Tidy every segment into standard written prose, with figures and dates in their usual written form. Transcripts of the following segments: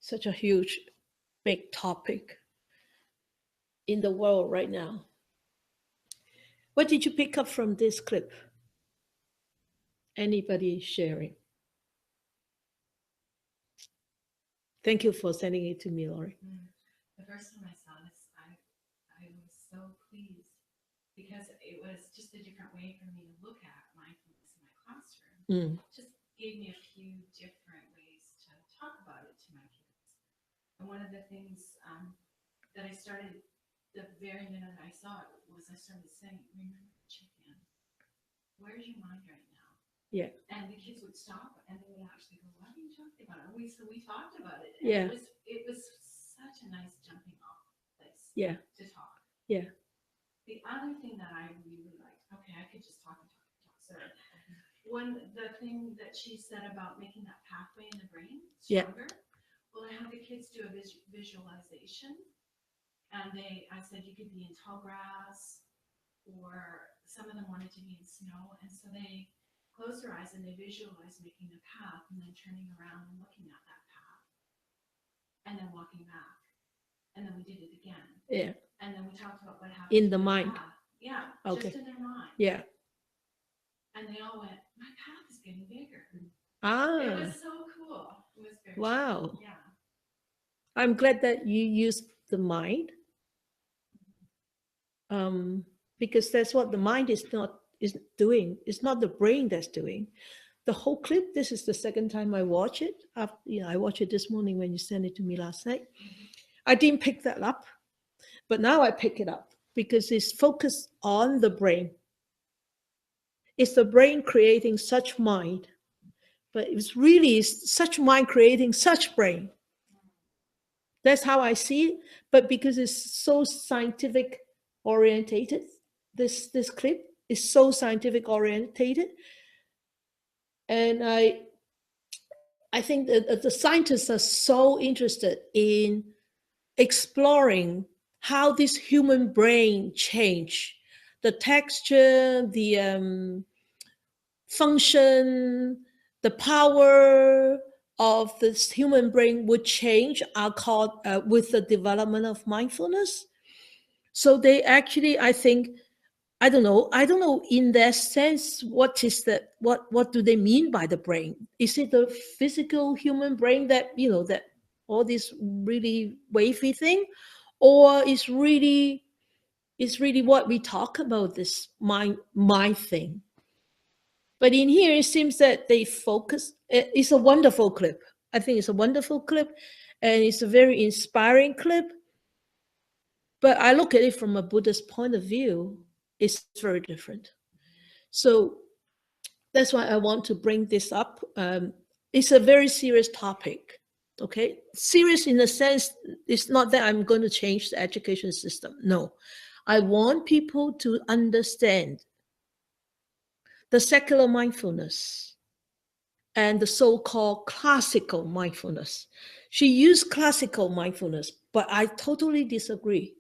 such a huge, big topic in the world right now. What did you pick up from this clip? Anybody sharing? Thank you for sending it to me, Laurie. The first time I saw this, I was so pleased because it was just a different way for me to look at mindfulness in my classroom. Just gave me a few different ways to talk about it to my kids. And one of the things that I started the very minute I saw it was I started saying, remember to check in. Where's your mind right now? Yeah. And the kids would stop and they would actually go, what are you talking about? And we talked about it. And Yeah. It was such a nice jumping off place to talk. Yeah. The other thing that I really liked, okay, I could just talk. Sorry. The thing that she said about making that pathway in the brain stronger. Well, I had the kids do a visualization, and I said you could be in tall grass, or some of them wanted to be in snow, and so they closed their eyes and they visualized making the path and then turning around and looking at that path, and then walking back, and then we did it again. Yeah. And then we talked about what happened in the mind. Path. Yeah. Okay. Just in their mind. Yeah. And they all went, my path is getting bigger. Ah. It was so cool. It was very wow. cool. Yeah. I'm glad that you used the mind. Because that's what the mind is doing. It's not the brain that's doing. The whole clip, this is the second time I watch it. I watched it this morning when you sent it to me last night. I didn't pick that up, but now I pick it up because it's focused on the brain. It's the brain creating such mind, but it's really such mind creating such brain. That's how I see it. But because it's so scientific orientated, this clip is so scientific orientated, and I think that the scientists are so interested in exploring how this human brain change, the texture, the function, the power of this human brain would change with the development of mindfulness. So they actually, I think, I don't know in that sense, what do they mean by the brain? Is it the physical human brain that, that all this really wavy thing, or is really what we talk about, this mind thing? But in here, it seems that they focus. It's a wonderful clip. I think it's a wonderful clip, and it's a very inspiring clip. But I look at it from a Buddhist point of view, it's very different. So that's why I want to bring this up. It's a very serious topic, okay? Serious in the sense, it's not that I'm going to change the education system. No, I want people to understand the secular mindfulness and the so-called classical mindfulness. She used classical mindfulness, but I totally disagree.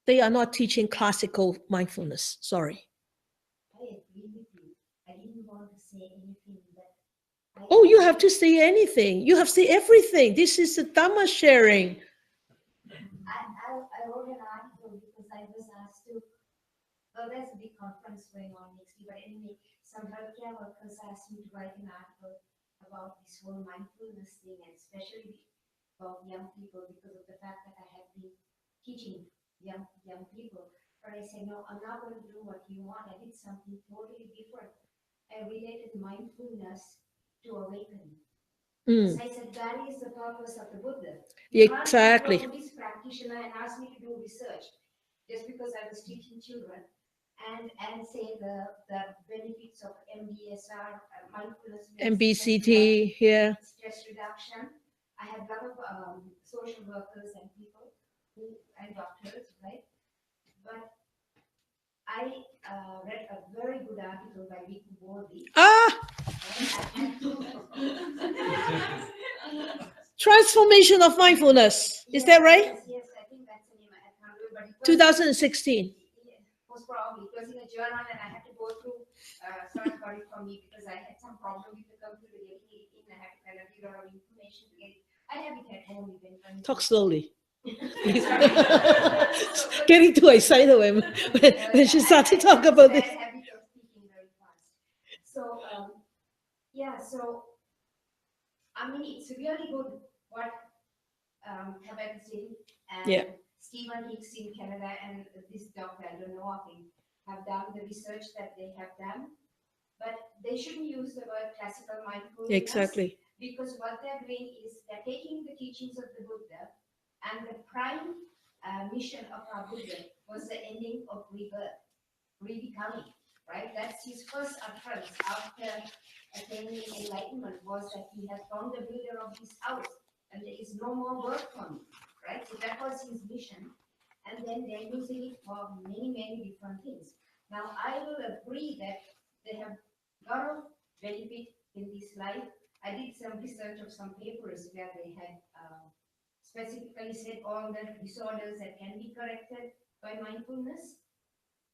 They are not teaching classical mindfulness. Sorry. I agree with you. I didn't want to say anything, but Oh, you have to say anything. You have to say everything. This is the Dharma sharing. I wrote an article because I was asked to. Well, there's a big conference going on next week, but anyway, some healthcare workers asked me to write an article about this whole mindfulness thing, and especially about young people, because of the fact that I have been teaching young people. But I said, no, I'm not going to do what you want. I did something totally different. I related mindfulness to awakening. Because I said, that is the purpose of the Buddha. You Exactly. can't go to this practitioner and ask me to do research just because I was teaching children and say the benefits of MBSR, mindfulness, MBCT, yeah. stress reduction. I have a lot of social workers and people and doctors, right? But I read a very good article by Viku Bodhi. Transformation of Mindfulness. Is that right? Yes, I think that's the name. I can't remember. 2016. Most probably. It was in a journal, and I had to go through. Someone got it for me because I had some problem with the computer getting it in. I had to kind of figure out information to get it. I have it at home even when Talk slowly. Getting too excited when she started to talk about this. Habit of speaking very fast. So yeah, so I mean it's really good what Quebec is doing, and Yeah. Stephen Hicks in Canada and this doctor, I don't know, I think, have done the research that they have done. But they shouldn't use the word classical mindfulness. Exactly. Because what they're doing is they're taking the teachings of the Buddha, and the prime mission of our Buddha was the ending of rebirth, rebecoming, right? That's his first utterance after attaining enlightenment, was that he has found the builder of his house and there is no more work for me, right? So that was his mission. And then they're using it for many, many different things. Now, I will agree that they have a lot of benefit in this life. I did some research of some papers where they had specifically said all the disorders that can be corrected by mindfulness,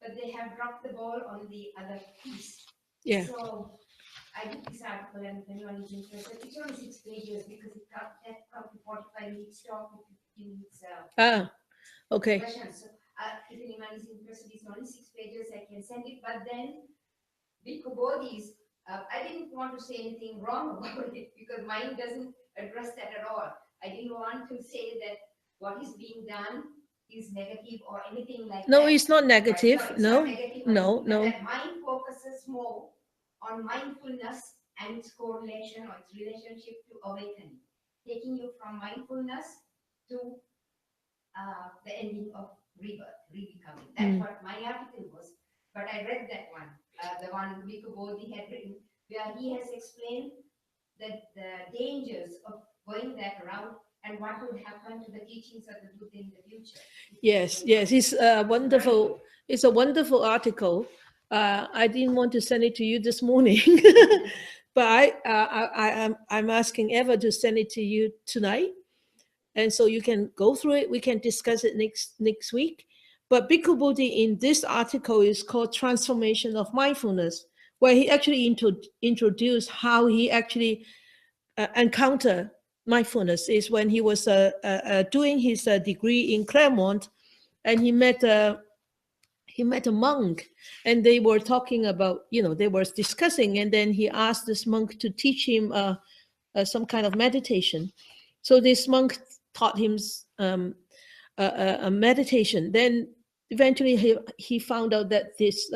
but they have dropped the ball on the other piece. Yeah. So I did this article, and if anyone is interested, it's only 6 pages because it comes to 45 minutes talk with 15 minutes Okay. question. So if anyone is interested, it's only 6 pages. I can send it, but then Bhikkhu Bodhi's, I didn't want to say anything wrong about it because mine doesn't address that at all. I didn't want to say that what is being done is negative or anything like that. No, it's not negative. Right? No, not negative, no. That mind focuses more on mindfulness and its correlation or its relationship to awakening, taking you from mindfulness to the ending of rebirth, rebecoming. That's what my article was. But I read that one, the one Bhikkhu Bodhi had written, where he has explained that the dangers of going that route and what would happen to the teachings of the Buddha in the future. Yes, it's wonderful. It's a wonderful article. I didn't want to send it to you this morning, but I'm asking Eva to send it to you tonight, and so you can go through it. We can discuss it next week. But Bhikkhu Bodhi in this article is called Transformation of Mindfulness, where he actually introduced how he actually encountered mindfulness. Is when he was doing his degree in Claremont, and he met a monk, and they were talking about, they were discussing, and then he asked this monk to teach him some kind of meditation. So this monk taught him a meditation. Then eventually he found out that this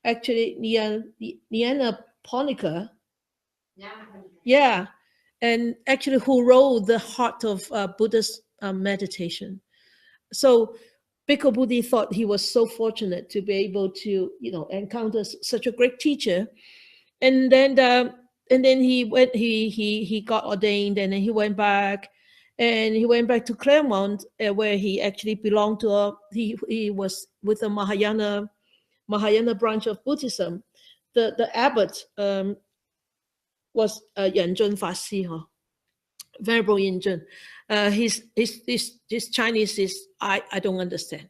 actually Nyana Ponika, yeah, and actually who wrote the heart of Buddhist meditation. So Bhikkhu Bodhi thought he was so fortunate to be able to, encounter such a great teacher. And then he went, he got ordained, and then he went back, to Claremont, where he actually belonged to he was with the Mahayana branch of Buddhism. The abbot was Yan Zhun Fasi, Venerable Yin Kit. His Chinese is I don't understand.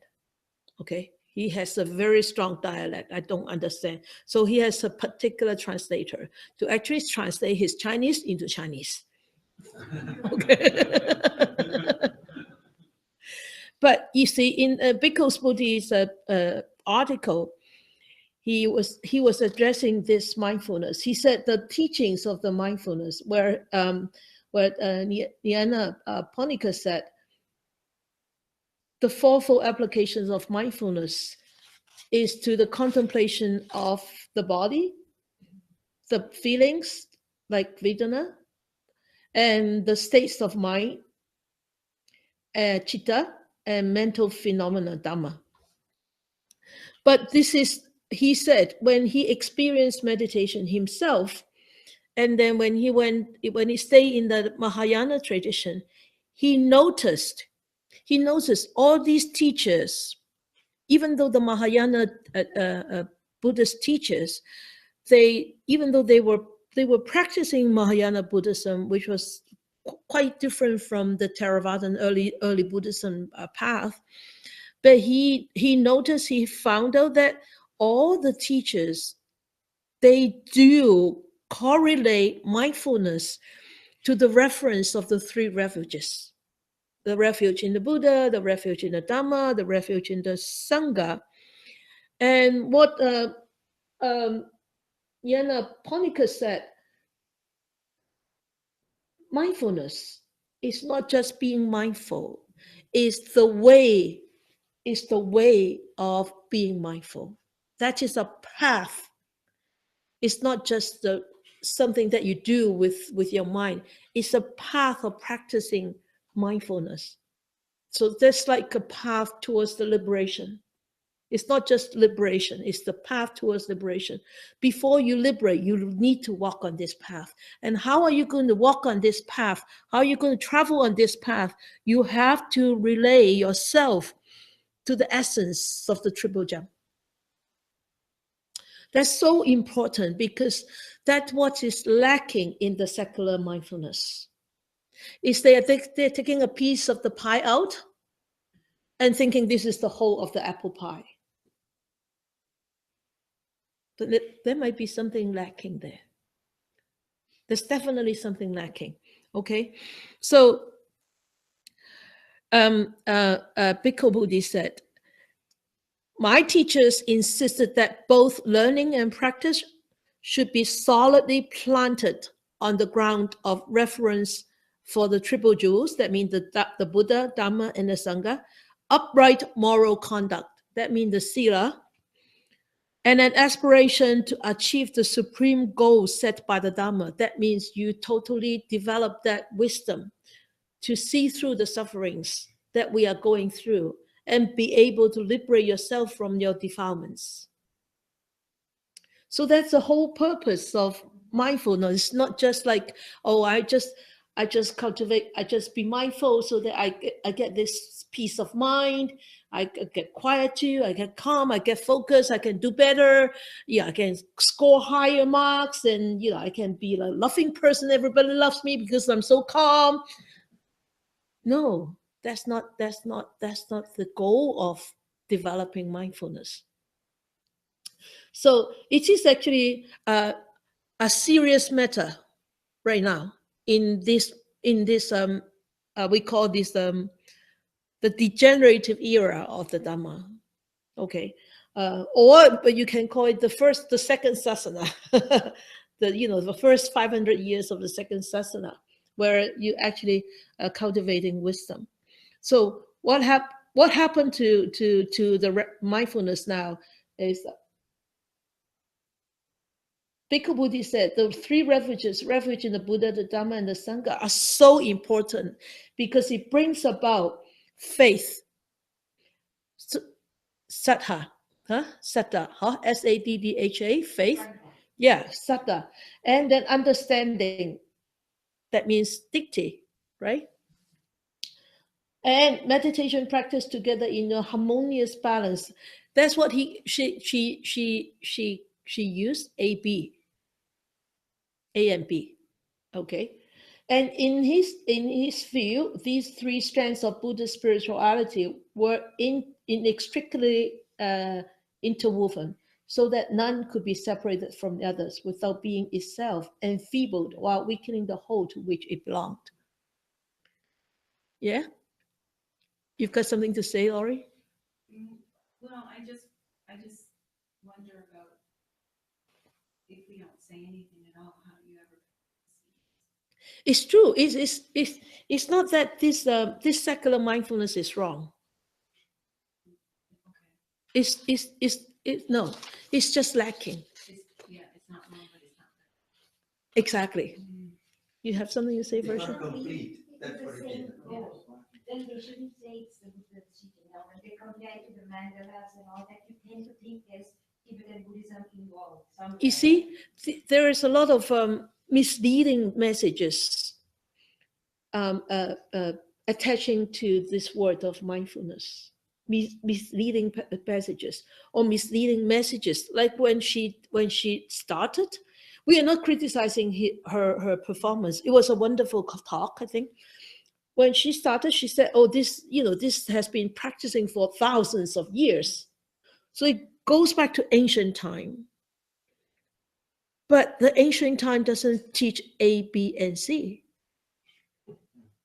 Okay, he has a very strong dialect. I don't understand. So he has a particular translator to actually translate his Chinese into Chinese. Okay. But you see, in Bhikkhu Bodhi's article, he was addressing this mindfulness. He said the teachings of the mindfulness, where Nyana Ponika said, the fourfold applications of mindfulness is to the contemplation of the body, the feelings like Vedana, and the states of mind, Chitta, and mental phenomena, Dharma. But this is, he said, when he experienced meditation himself, and then when he stayed in the Mahayana tradition, he noticed all these teachers, even though the Mahayana Buddhist teachers, even though they were practicing Mahayana Buddhism, which was quite different from the Theravada early Buddhism path, but he found out that all the teachers, they do correlate mindfulness to the reference of the three refuges: the refuge in the Buddha, the refuge in the Dharma, the refuge in the Sangha. And what Jana Ponica said, mindfulness is not just being mindful, it's the way, of being mindful. That is a path. It's not just something that you do with your mind. It's a path of practicing mindfulness. So that's like a path towards the liberation. It's not just liberation, it's the path towards liberation. Before you liberate, you need to walk on this path. And how are you going to walk on this path? How are you going to travel on this path? You have to relay yourself to the essence of the triple gem. That's so important because that's what is lacking in the secular mindfulness. Is they're taking a piece of the pie out and thinking this is the whole of the apple pie. But there might be something lacking there. There's definitely something lacking. Okay, so Bhikkhu Bodhi said, my teachers insisted that both learning and practice should be solidly planted on the ground of reference for the triple jewels. That means the Buddha, Dharma, and the Sangha. Upright moral conduct. That means the Sila. And an aspiration to achieve the supreme goal set by the Dharma. That means you totally develop that wisdom to see through the sufferings that we are going through and be able to liberate yourself from your defilements. So that's the whole purpose of mindfulness. It's not just like, oh, I just cultivate, I just be mindful so that I get this peace of mind, I get quiet too, I get calm, I get focused, I can do better, yeah, I can score higher marks, and I can be a loving person, everybody loves me because I'm so calm. No, that's not the goal of developing mindfulness. So it is actually a serious matter right now in this we call this the degenerative era of the Dhamma. Okay, but you can call it the second sasana, the first 500 years of the second sasana, where you actually cultivating wisdom. So what happened to the mindfulness now is Bhikkhu Bodhi said the three refuges, refuge in the Buddha, the Dharma, and the Sangha, are so important because it brings about faith, saddha, saddha, S-A-D-D-H-A, faith, yeah, saddha, and then understanding. That means dikti, right? And meditation practice together in a harmonious balance. That's what she used, A and B. Okay. And in his view, these three strands of Buddhist spirituality were inextricably interwoven, so that none could be separated from the others without being itself enfeebled while weakening the whole to which it belonged. Yeah? You've got something to say, Laurie? Well, I just wonder about if we don't say anything at all, how do you ever? It's true. It's not that this secular mindfulness is wrong. No, it's just lacking. It's not wrong, but it's not. Exactly. You have something to say, Virgil? It's not complete. That's what it is. Then they shouldn't say it's the Buddha teaching. Now, when they compare it to the mandalas and all that, you tend to think there's Tibetan Buddhism involved. You see, there is a lot of misleading messages attaching to this word of mindfulness. Misleading passages or misleading messages. Like when she started, we are not criticizing her performance. It was a wonderful talk, I think. When she started, she said, "Oh, this has been practicing for thousands of years." So it goes back to ancient time. But the ancient time doesn't teach A, B, and C.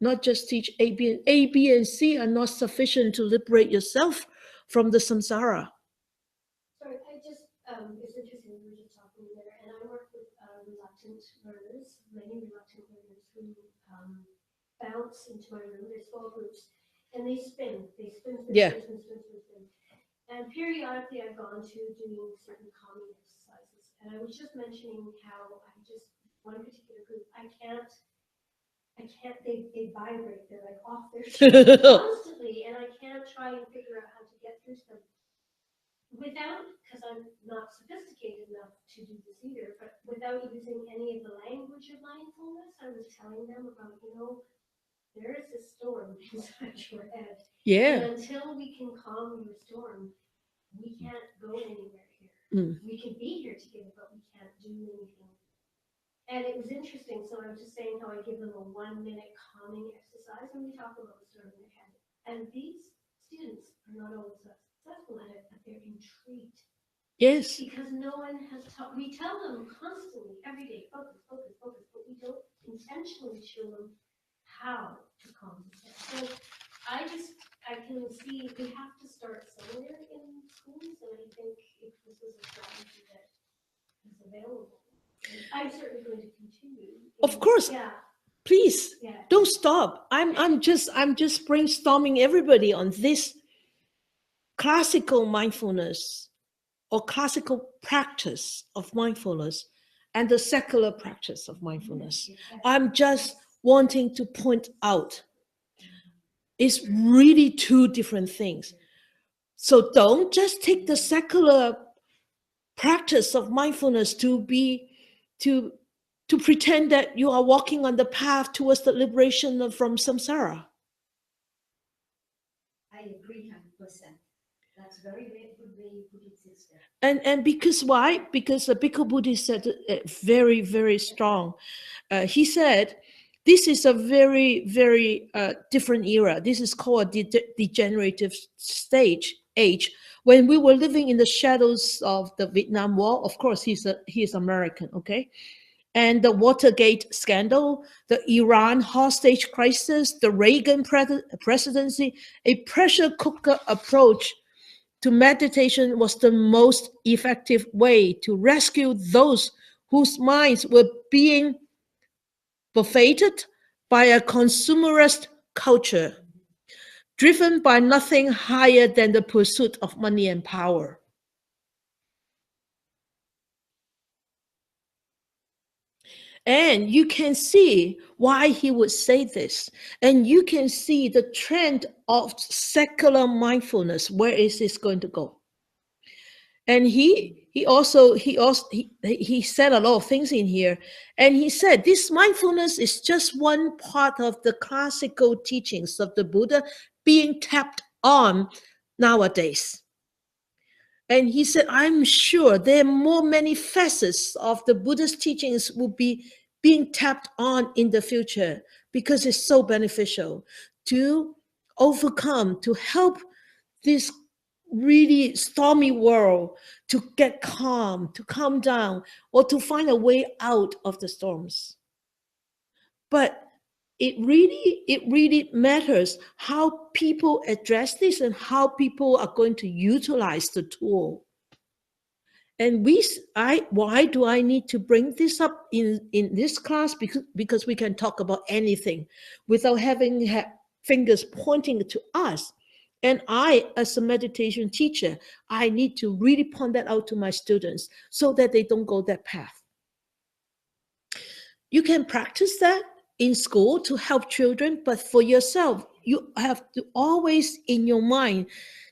not just teach A, B, and C are not sufficient to liberate yourself from the samsara. Sorry, it's interesting we were just talking there, and I work with reluctant learners, many reluctant learners who bounce into my room. There's 4 groups, and they spin. Yeah. And periodically I've gone to doing certain calming exercises. And I was just mentioning how one particular group, I can't, they vibrate, they're like off their chair constantly, and I can't try and figure out how to get through to them without, because I'm not sophisticated enough to do this either, but without using any of the language of mindfulness. I was telling them about, there is a storm inside your head. Yeah. And until we can calm your storm, we can't go anywhere here. We can be here together, but we can't do anything. And it was interesting. So I was just saying how I give them a 1-minute calming exercise, and we talk about the storm in their head. And these students are not always successful at it, but they're intrigued. Yes. Because no one has taught. We tell them constantly, every day, focus, focus, focus, but we don't intentionally show them how to calm themselves. So I can see we have to start somewhere in schools, and I think if this is a strategy that is available, I'm certainly going to continue. Of course. Yeah. Please, Yeah. don't stop. I'm just brainstorming everybody on this classical mindfulness or classical practice of mindfulness and the secular practice of mindfulness. I'm just wanting to point out it's really 2 different things. So don't just take the secular practice of mindfulness to pretend that you are walking on the path towards the liberation from samsara. I agree 100%. That's very good way you put it, sister. And because why? Because the Bhikkhu Buddhist said it very, very strong. He said, this is a very, very different era. This is called a degenerative age. When we were living in the shadows of the Vietnam War, of course, he's American, okay? And the Watergate scandal, the Iran hostage crisis, the Reagan presidency, a pressure cooker approach to meditation was the most effective way to rescue those whose minds were being buffeted by a consumerist culture, driven by nothing higher than the pursuit of money and power. And you can see why he would say this. And you can see the trend of secular mindfulness. Where is this going to go? And he said a lot of things in here. And he said this mindfulness is just one part of the classical teachings of the Buddha being tapped on nowadays. And he said, I'm sure there are many facets of the Buddha's teachings will be being tapped on in the future because it's so beneficial to overcome, to help this really stormy world to get calm, to calm down, or to find a way out of the storms. But it really matters how people address this and how people are going to utilize the tool. And why do I need to bring this up in this class? Because we can talk about anything without having fingers pointing to us. And I, as a meditation teacher, I need to really point that out to my students so that they don't go that path. You can practice that in school to help children, but for yourself, you have to always in your mind,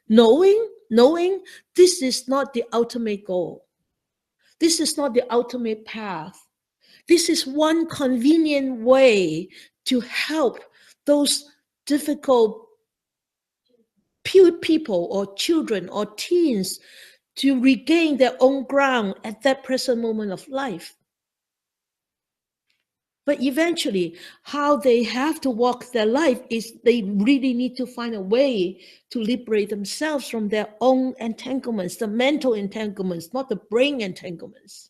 knowing this is not the ultimate goal. This is not the ultimate path. This is one convenient way to help those difficult people or children or teens to regain their own ground at that present moment of life. But eventually, how they have to walk their life is they really need to find a way to liberate themselves from their own entanglements, the mental entanglements, not the brain entanglements.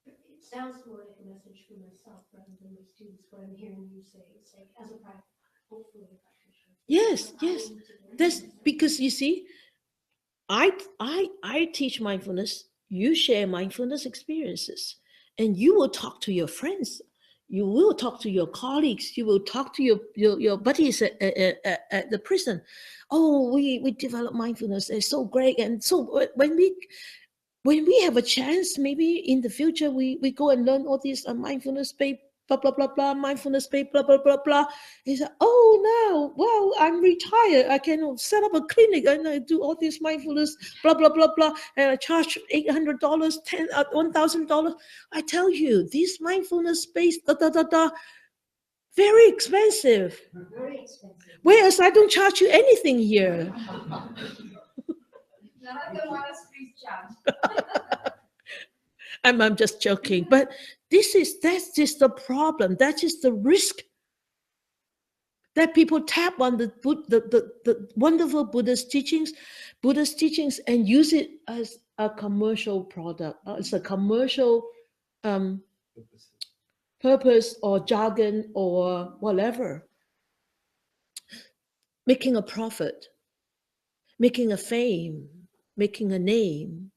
It sounds more like a message students what I'm hearing you say. It's like as a hopefully a practitioner. Yes, I yes. need to learn That's this. because you see, I teach mindfulness. You share mindfulness experiences, and you will talk to your friends. You will talk to your colleagues. You will talk to your buddies at the prison. Oh, we develop mindfulness. It's so great. And so when we have a chance, maybe in the future, we go and learn all these mindfulness based blah blah blah blah mindfulness based blah blah blah blah. He said, "Oh, now, well, I'm retired. I can set up a clinic and I do all this mindfulness blah blah blah blah, and I charge $800, $1,000. I tell you, this mindfulness based da da da da, very expensive. Very expensive. Whereas I don't charge you anything here." None of the monasteries charge. I'm just joking, but that's just the problem. That is the risk that people tap on the wonderful Buddhist teachings, and use it as a commercial product, as a commercial um, purpose or jargon or whatever, making a profit, making a fame, making a name,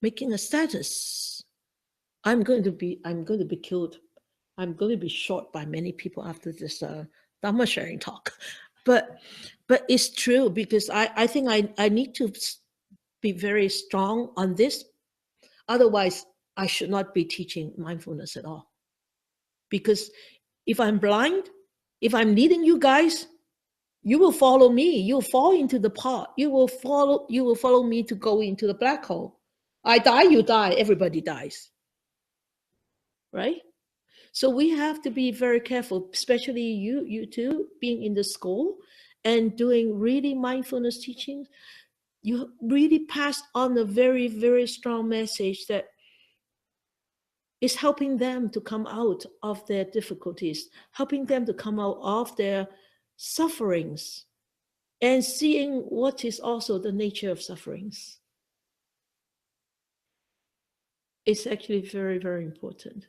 making a status. I'm going to be killed. I'm going to be shot by many people after this Dharma sharing talk. But it's true, because I think I need to be very strong on this. Otherwise, I should not be teaching mindfulness at all. Because if I'm blind, if I'm leading you guys, you will follow me. You'll fall into the pot. You will follow me to go into the black hole. I die, you die, everybody dies. Right? So we have to be very careful, especially you too, being in the school and doing really mindfulness teachings. You really pass on a very, very strong message that is helping them to come out of their difficulties, helping them to come out of their sufferings, and seeing what is also the nature of sufferings. It's actually very, very important.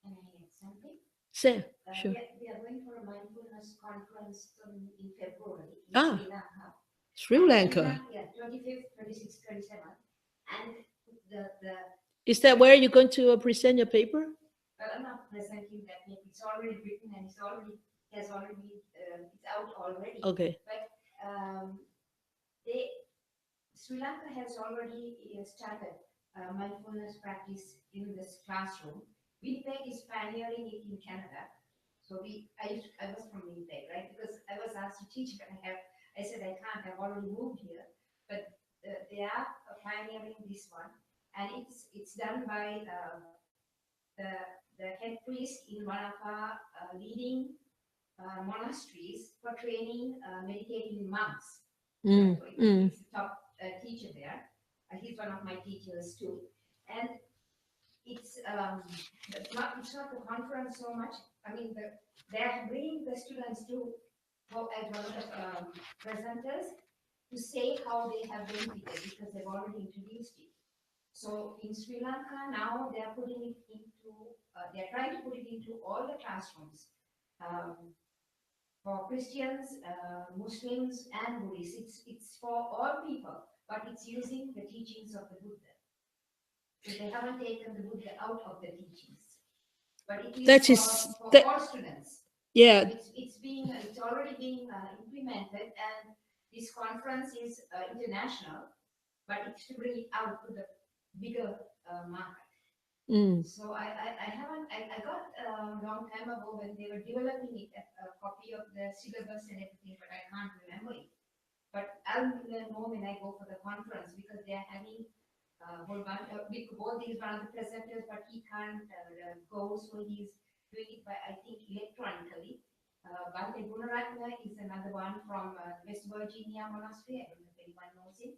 Can I add something? Say, sure. We are going for a mindfulness conference in February in Ah. Sri Lanka. Sri Lanka. Yeah, 25th, 26th, 27th. And the Is that where you're going to present your paper? well, I'm not presenting that yet. It's already written and it's out already. Okay. But Sri Lanka has already started mindfulness practice in this classroom. Winnipeg is pioneering it in Canada. So I was from Winnipeg, right? Because I was asked to teach, but I said I can't. I've already moved here. But they are pioneering this one, and it's done by the head priest in one of our leading monasteries for training meditating monks. Mm, So mm. he's the top teacher there. He's one of my teachers too, and it's not the conference so much. I mean, they're bringing the students to go as one of the presenters to say how they have benefited because they've already introduced it. So in Sri Lanka now they're putting it into, they're trying to put it into all the classrooms for Christians, Muslims, and Buddhists. It's for all people, but it's using the teachings of the Buddha. So they haven't taken the Buddha out of the teachings, but it is for all students. Yeah. It's already being implemented, and this conference is international, but it's to bring it out to the bigger market. Mm. So I got a long time ago when they were developing it, a copy of the syllabus and everything, but I can't remember it. But I'll learn more when I go for the conference because they're having both these one of the presenters, but he can't go, so he's doing it by, I think, electronically. Bhante Gunaratna is another one from West Virginia Monastery. I don't know if anyone knows him.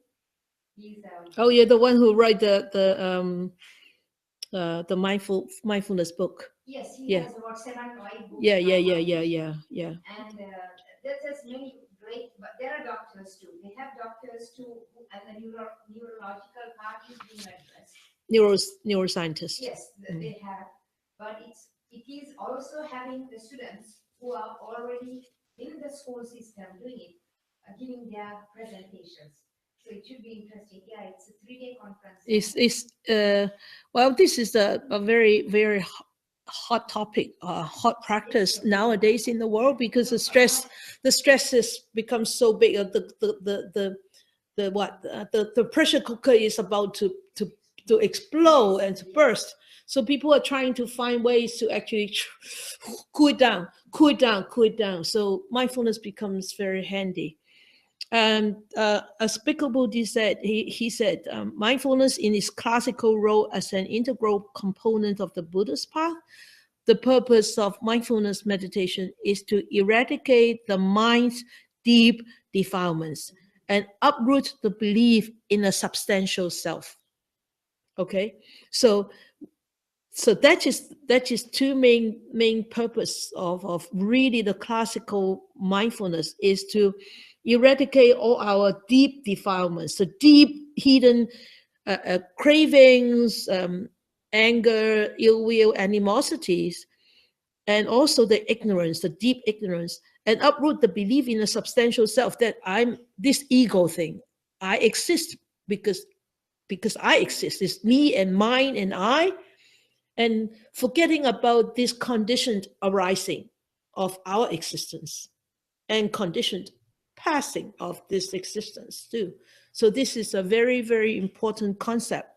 He's oh yeah, the one who write the mindfulness book. Yes, he has about 7 or 8 books. Yeah. And there's many great, but there are doctors too. They have doctors too, and the neurological part is being addressed. Neuroscientists. Yes, they have, but it's it is also having the students who are already in the school system doing it, giving their presentations. So it should be interesting. Yeah, it's a 3-day conference. Well, this is a very, very hot topic, hot practice nowadays in the world, because the stress has become so big. The pressure cooker is about to explode and to burst. So people are trying to find ways to actually cool it down, cool it down, cool it down. So mindfulness becomes very handy. And as Buddha said, he said, mindfulness in its classical role as an integral component of the Buddhist path, the purpose of mindfulness meditation is to eradicate the mind's deep defilements and uproot the belief in a substantial self. Okay, so that is two main purpose of really the classical mindfulness, is to eradicate all our deep defilements, the deep hidden cravings, anger, ill will, animosities, and also the ignorance, the deep ignorance, and uproot the belief in a substantial self, that I'm this ego thing. I exist because I exist. It's me and mine and I, and forgetting about this conditioned arising of our existence and conditioned passing of this existence too. So this is a very, very important concept.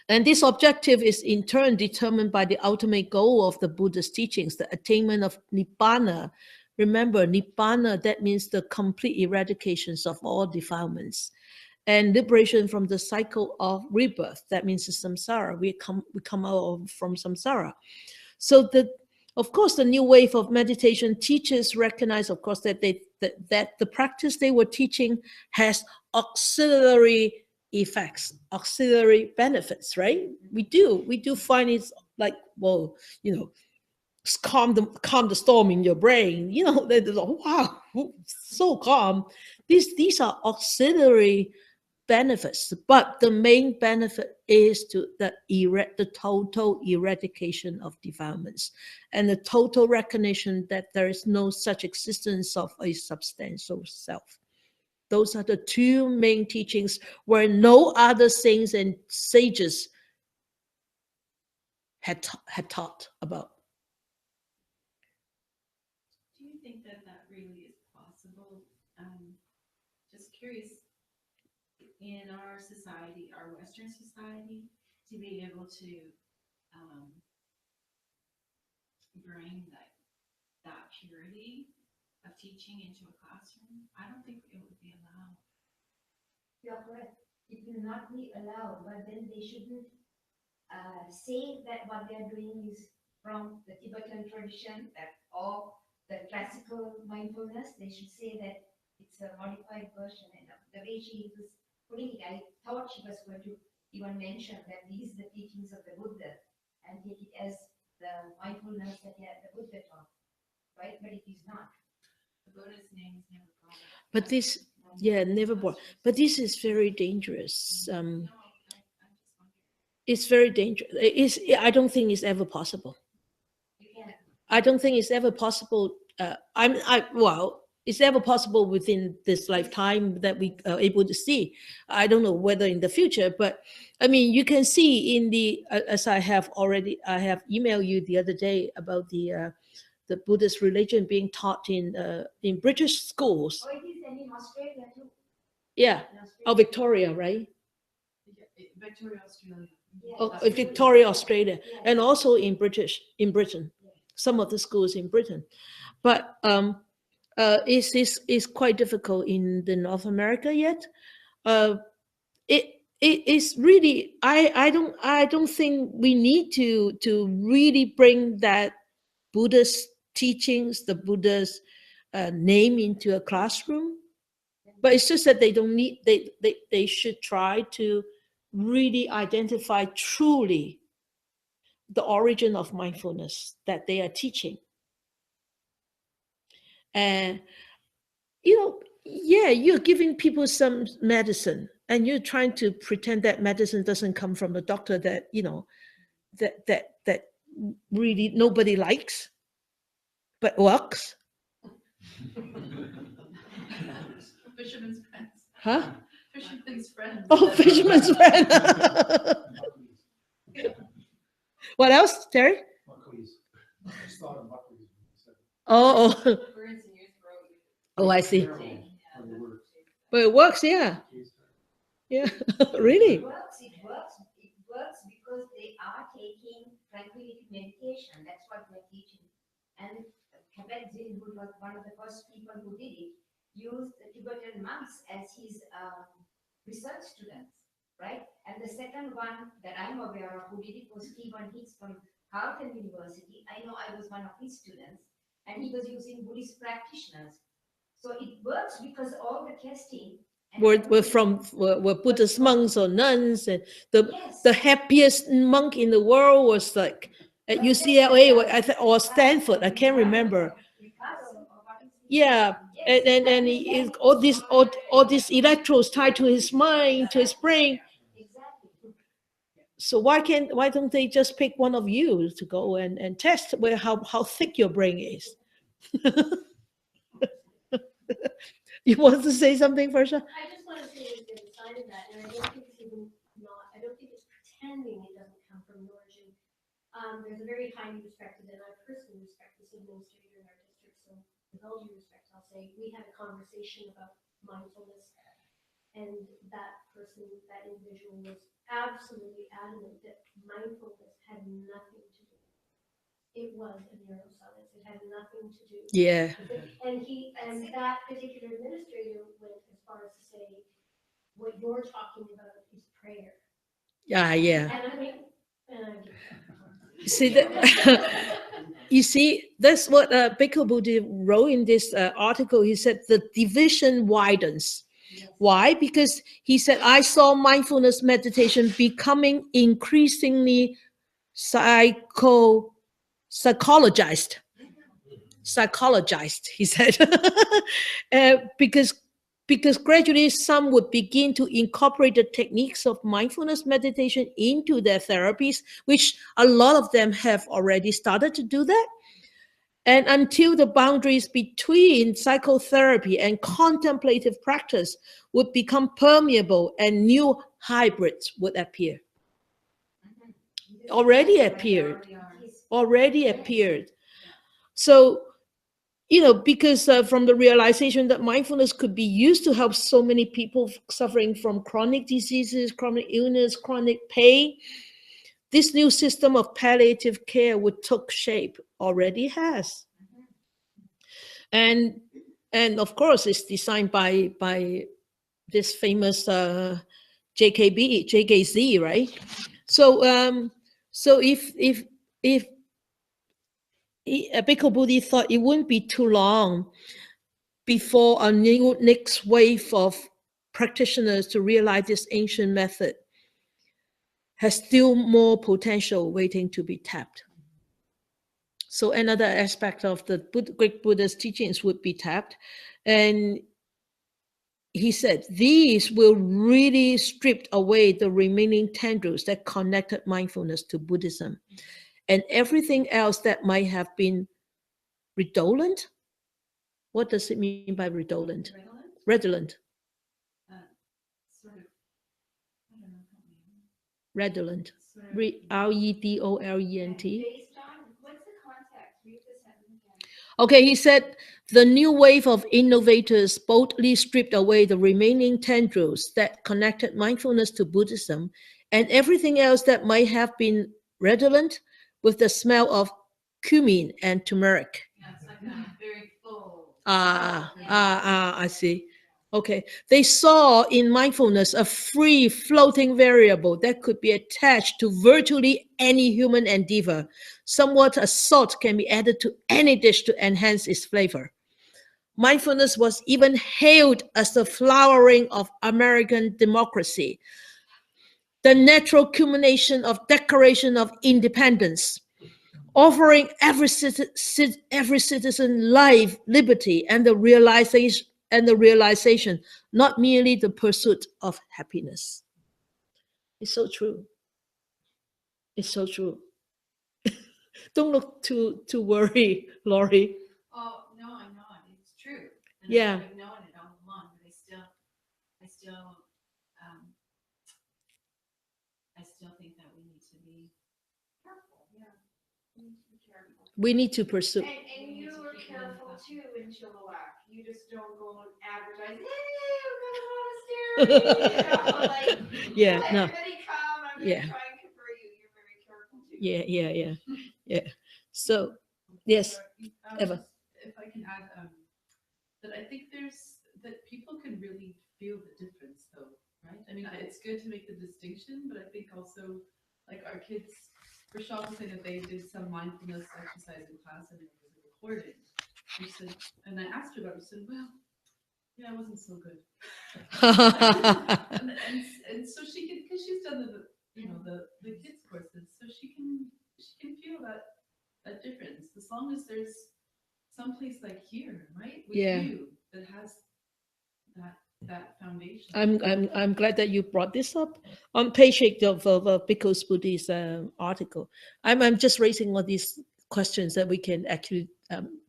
And this objective is in turn determined by the ultimate goal of the Buddha's teachings, the attainment of Nibbana. Remember, Nibbana, that means the complete eradications of all defilements, and liberation from the cycle of rebirth. That means the samsara. We come out from samsara. So of course, the new wave of meditation teachers recognize, of course, that that the practice they were teaching has auxiliary effects, auxiliary benefits, right? We do find it's like, well, calm the storm in your brain. Wow, so calm. These are auxiliary benefits, but the main benefit is the total eradication of defilements and the total recognition that there is no such existence of a substantial self. Those are the two main teachings where no other saints and sages had taught about. Do you think that really is possible? Just curious, in our society, our Western society, to be able to bring that purity of teaching into a classroom? I don't think it would be allowed. You're correct. It will not be allowed, but then they shouldn't say that what they're doing is from the Tibetan tradition or the classical mindfulness. They should say that it's a modified version. And the way she was putting it, I thought she was going to even mention that these are the teachings of the Buddha and take it as the mindfulness that the Buddha taught, right? But it is not. The Buddha's name is never brought up. But this, never brought. But this is very dangerous. It's very dangerous. I don't think it's ever possible. I don't think it's ever possible. It's ever possible within this lifetime that we are able to see. I don't know whether in the future, but I mean, you can see in the as I have emailed you the other day about the Buddhist religion being taught in British schools. Oh, it is in Australia too. Yeah. Oh, Victoria, right? Victoria, Australia. Yeah. Oh, Victoria, Australia, and also in Britain, some of the schools in Britain, but it's quite difficult in the North America yet. It is really, I don't think we need to really bring that Buddha's teachings, the Buddha's name into a classroom, but it's just that they don't need, they should try to really identify truly the origin of mindfulness that they are teaching. And you're giving people some medicine and you're trying to pretend that medicine doesn't come from a doctor that that really nobody likes, but works. Fisherman's friends. Huh? Fisherman's friends. Oh, fisherman's friend. What else, Terry? Oh, oh, oh, I see. But it works, yeah. Yeah, really. It works because they are taking tranquility meditation. That's what they're teaching. And Tibet Zen, who was one of the first people who did it, used the Tibetan monks as his research students, right? And the second one that I'm aware of who did it was Stephen Hicks from Carleton University. I know I was one of his students, and he was using Buddhist practitioners. So it works because all the testing were Buddhist monks or nuns, and the Yes. the happiest monk in the world was like at UCLA or Stanford. I can't remember. Yeah, and he is all these electrodes tied to his mind, to his brain. Exactly. So why don't they just pick one of you to go and test how thick your brain is? You want to say something, Farsha? I just want to say there's a side of that, and I don't think it's even not, I don't think it's pretending it doesn't come from the origin. There's a very highly respected, and I personally respect this administrator in our district, so with all due respect, I'll say, we had a conversation about mindfulness, and that person, that individual was absolutely adamant that mindfulness had nothing to do. It was a neuroscience, it had nothing to do. Yeah. And that particular administrator went as far as to say, what you're talking about is prayer. Yeah. And I mean, See that? You see, that's what Bhikkhu Buddha wrote in this article. He said the division widens. Yes. Why? Because he said, I saw mindfulness meditation becoming increasingly psychologized, he said. Because gradually some would begin to incorporate the techniques of mindfulness meditation into their therapies, which a lot of them have already started to do that. And until the boundaries between psychotherapy and contemplative practice would become permeable and new hybrids would appear. Already appeared. So, because from the realization that mindfulness could be used to help so many people suffering from chronic diseases, chronic illness, chronic pain, this new system of palliative care would take shape, already has. And of course, it's designed by this famous JKZ, right? So if Bhikkhu Buddha thought it wouldn't be too long before a next wave of practitioners to realize this ancient method has still more potential waiting to be tapped. So another aspect of the Greek Buddha's teachings would be tapped. And he said, these will really strip away the remaining tendrils that connected mindfulness to Buddhism. And everything else that might have been redolent. What does it mean by redolent? Redolent. Sort of, I don't know. Redolent. Sort of, Redolent. Based on, what's the context? Read the sentence again. Okay, he said, the new wave of innovators boldly stripped away the remaining tendrils that connected mindfulness to Buddhism and everything else that might have been redolent with the smell of cumin and turmeric. yeah, it's like a very full. I see. Okay. They saw in mindfulness a free floating variable that could be attached to virtually any human endeavor. Somewhat a salt can be added to any dish to enhance its flavor. Mindfulness was even hailed as the flowering of American democracy, the natural culmination of Declaration of Independence, offering every citizen life, liberty, and the realization, not merely the pursuit of happiness. It's so true. It's so true. Don't look too worried, Lori. Oh, no, I'm not. It's true. And Yeah. I've known it all along, but I still, um, I still think that we need to be careful. Yeah. We need to be careful. We need to pursue. And you were careful too in Chilliwack. You just don't go and advertise, hey, we're going to monastery. Yeah, let no. everybody come. I'm going Yeah. to try and convert you. You're very careful too. Yeah. So, yes, Eva. If I can add, that I think that people can really feel the difference though, right? I mean, it's good to make the distinction, but I think also, like our kids, Rochelle was saying that they did some mindfulness exercise in class and it was a recording. She said, and I asked her about it, she said, well, yeah, it wasn't so good. and so she can, because she's done the kids courses, so she can feel that difference as long as there's someplace like here, right, with you that has that foundation. I'm glad that you brought this up on page 8 of Bhikkhu Buddhist article. I'm just raising all these questions that we can actually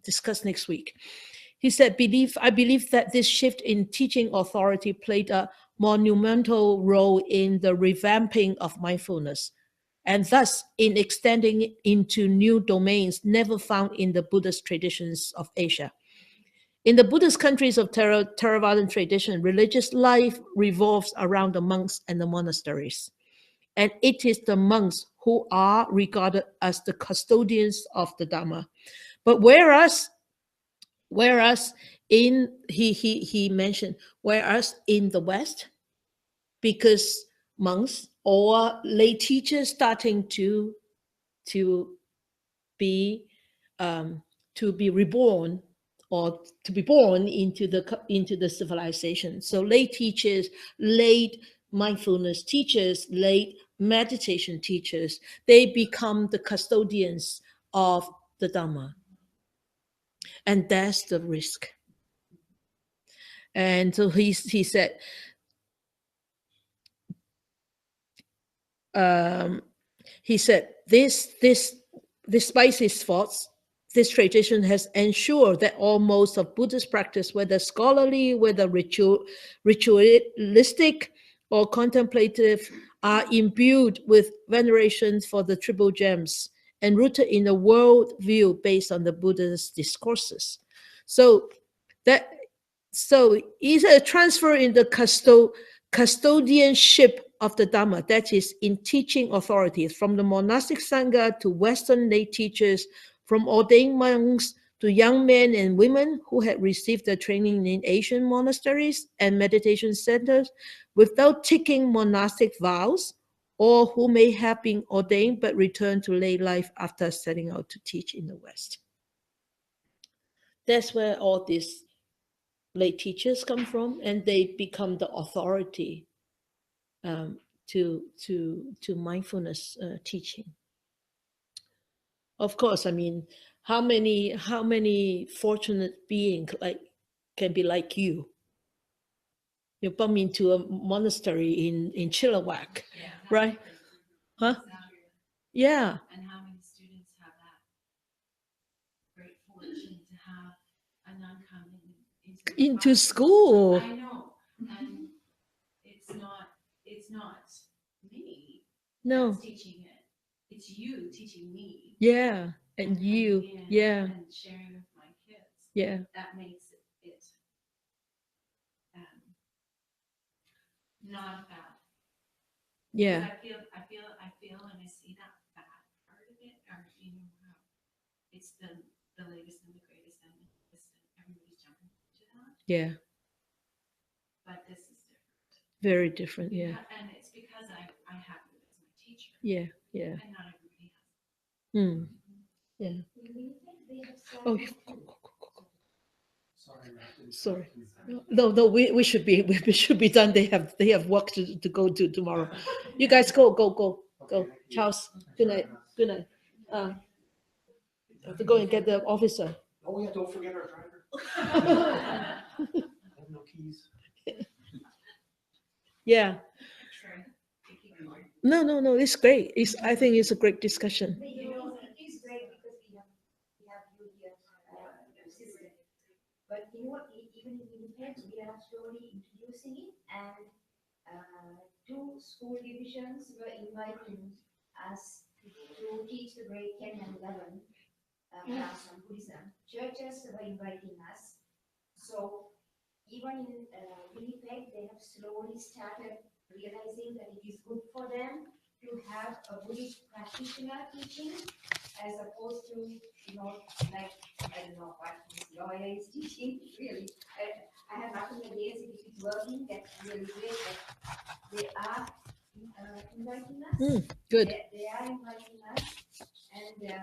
discuss next week. He said, I believe that this shift in teaching authority played a monumental role in the revamping of mindfulness, and thus in extending it into new domains never found in the Buddhist traditions of Asia. In the Buddhist countries of Theravadan tradition, religious life revolves around the monks and the monasteries. And it is the monks who are regarded as the custodians of the Dharma. But whereas in he mentioned, whereas in the West, because monks or lay teachers starting to be reborn or to be born into the civilization. So lay teachers, lay mindfulness teachers, lay meditation teachers, they become the custodians of the Dharma. And that's the risk. And so he said, despite his faults, this tradition has ensured that all modes of Buddhist practice, whether scholarly, whether ritualistic, or contemplative, are imbued with veneration for the triple gems and rooted in a world view based on the Buddha's discourses. So it's a transfer in the custodianship of the Dharma, that is, in teaching authorities, from the monastic Sangha to Western lay teachers, from ordained monks to young men and women who had received their training in Asian monasteries and meditation centers without taking monastic vows, or who may have been ordained but returned to lay life after setting out to teach in the West. That's where all these lay teachers come from, and they become the authority to mindfulness teaching. Of course, I mean, how many fortunate beings can be like you? You bump into a monastery in Chilliwack, right? Huh? Yeah. And how many students have that great fortune to have a nun come Into class? school. I know, and it's not me No. that's teaching it. It's you teaching me. Yeah, and you, coming in yeah, and sharing with my kids. yeah, That makes it not bad. yeah, I feel, and I see that bad part of it, or how it's the latest and the greatest, and everybody's jumping into that. yeah. But this is different. Very different, yeah. And it's because I have you as my teacher. Yeah, yeah. And not everybody has. Yeah. They have Oh, said sorry. No, we should be done. They have work to go to tomorrow. You guys go. Charles, good night. Good night. I have to go and get the officer. Oh yeah, don't forget our driver. I have no keys. Yeah. No. It's great. I think it's a great discussion. He's great. system. But you know, even in Winnipeg, we are slowly introducing it, and two school divisions were inviting us to teach the grade 10 and 11 class on Buddhism. Churches were inviting us. So even in Winnipeg, they have slowly started realizing that it is good for them to have a Buddhist practitioner teaching, as opposed to, you know, like, I don't know what this lawyer is teaching, really. I have nothing against it if it's working, that's really great, but they are inviting us. Good. They are inviting us, and they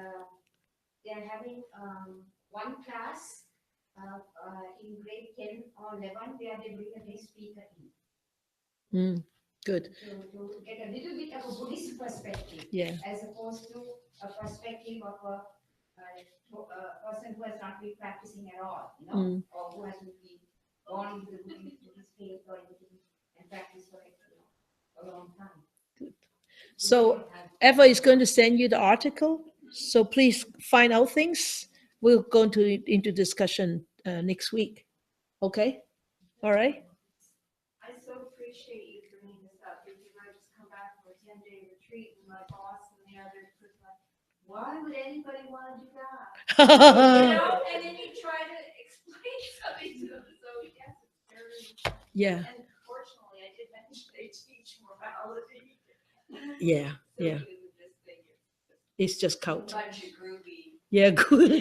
are having one class in grade 10 or 11 where they bring a guest speaker in. Good. To get a little bit of a Buddhist perspective, Yeah. as opposed to a perspective of a person who has not been practicing at all, you know, or who hasn't been born into the Buddhist faith or anything and practiced for it, you know, a long time. Good. So Eva is going to send you the article. So please find out things. We'll go into discussion next week. Okay? All right? I so appreciate you bringing this up, because I just come back from a 10-day retreat and my boss and the others was like, why would anybody want to do that? You know, and then you try to explain something to them. So yes, it's very. Yeah. And fortunately, I did mention they teach morality. Yeah. So Yeah. this thing It's just is a cult. bunch of groovy. Yeah, good. I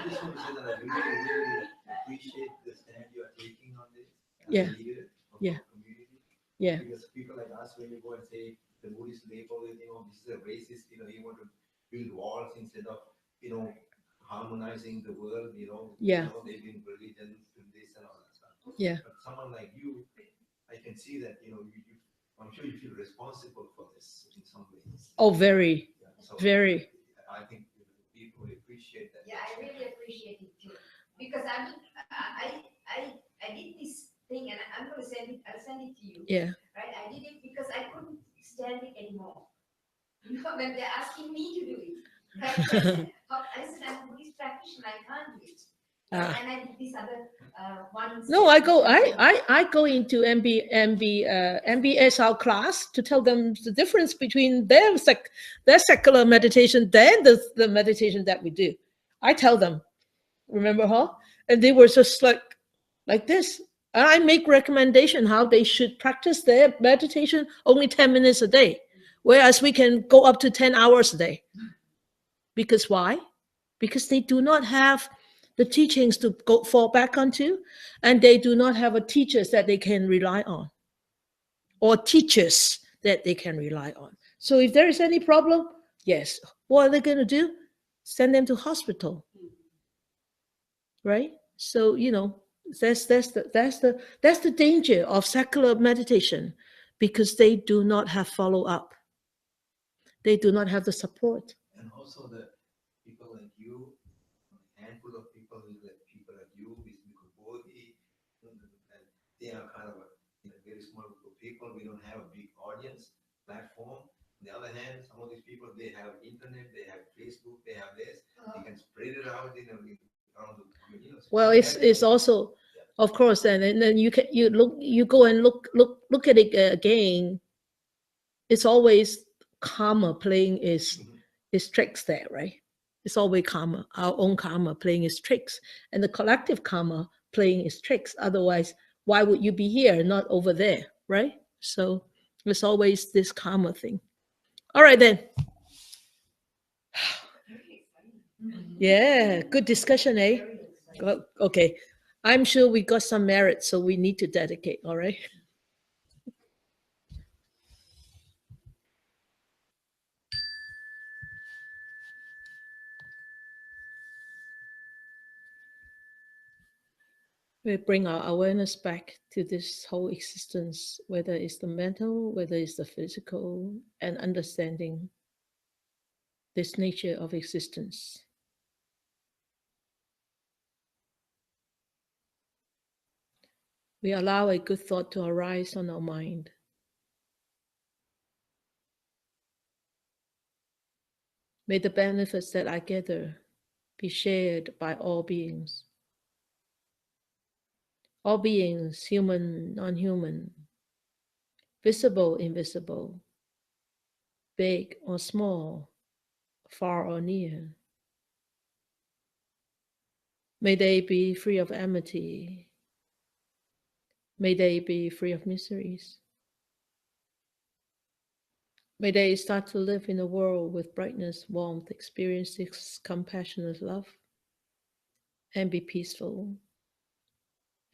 just want to say that I really appreciate the stand you are taking on this as Yeah. a leader of Yeah. our community. Yeah. Because people like us, when you go and say the Buddhist label, you know, this is a racist, you know, you want to build walls instead of, you know, harmonizing the world, you know. Yeah. You know, they've been religion to this and all that stuff. Yeah. But someone like you, I can see that, you know, I'm sure you feel responsible for this in some ways. Oh, very, Yeah, so very. I think people appreciate that. Yeah, I really appreciate it too, because I did this thing, and I'm going to send it. I'll send it to you. Yeah. Right. I did it because I couldn't stand it anymore. You know, when they're asking me to do it, right? I said I'm a Buddhist practitioner. I can't do it. And I did this other one. No, I go into MBSR class to tell them the difference between their secular meditation than the meditation that we do. I tell them, remember, huh? And they were just like this. And I make recommendation how they should practice their meditation only 10 minutes a day, whereas we can go up to 10 hours a day. Because why? Because they do not have the teachings to fall back onto, and they do not have a teachers that they can rely on, or teachers that they can rely on. So if there is any problem, yes, what are they going to do? Send them to hospital, right? So you know that's the danger of secular meditation, because they do not have follow up. They do not have the support. And also the people like you, a handful of people like you, with Bodhi, and they are kind of a very small group of people. We don't have a big audience platform. On the other hand, some of these people, they have internet, they have Facebook, they have this. They can spread it out around the community. Well, it's also, of course, and then you go and look at it again. It's always karma playing its tricks there, right? It's always karma, our own karma playing its tricks, and the collective karma playing its tricks. Otherwise, why would you be here, not over there, right? So it's always this karma thing. All right then. Yeah, good discussion, eh? Okay. I'm sure we got some merit, so we need to dedicate, all right? We bring our awareness back to this whole existence, whether it's the mental, whether it's the physical, and understanding this nature of existence. We allow a good thought to arise on our mind. May the benefits that I gather be shared by all beings. All beings, human, non-human, visible, invisible, big or small, far or near. May they be free of enmity. May they be free of miseries. May they start to live in a world with brightness, warmth, experience this compassionate love, and be peaceful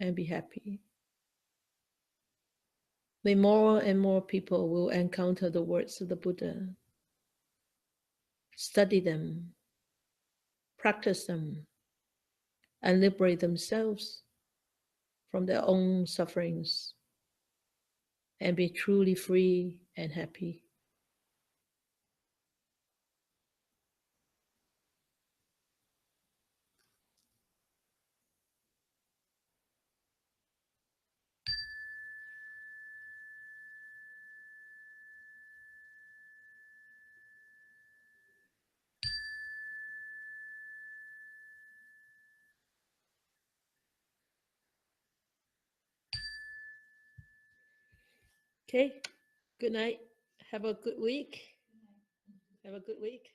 and be happy. May more and more people will encounter the words of the Buddha, study them, practice them, and liberate themselves from their own sufferings and be truly free and happy. Okay, good night. Have a good week. Have a good week.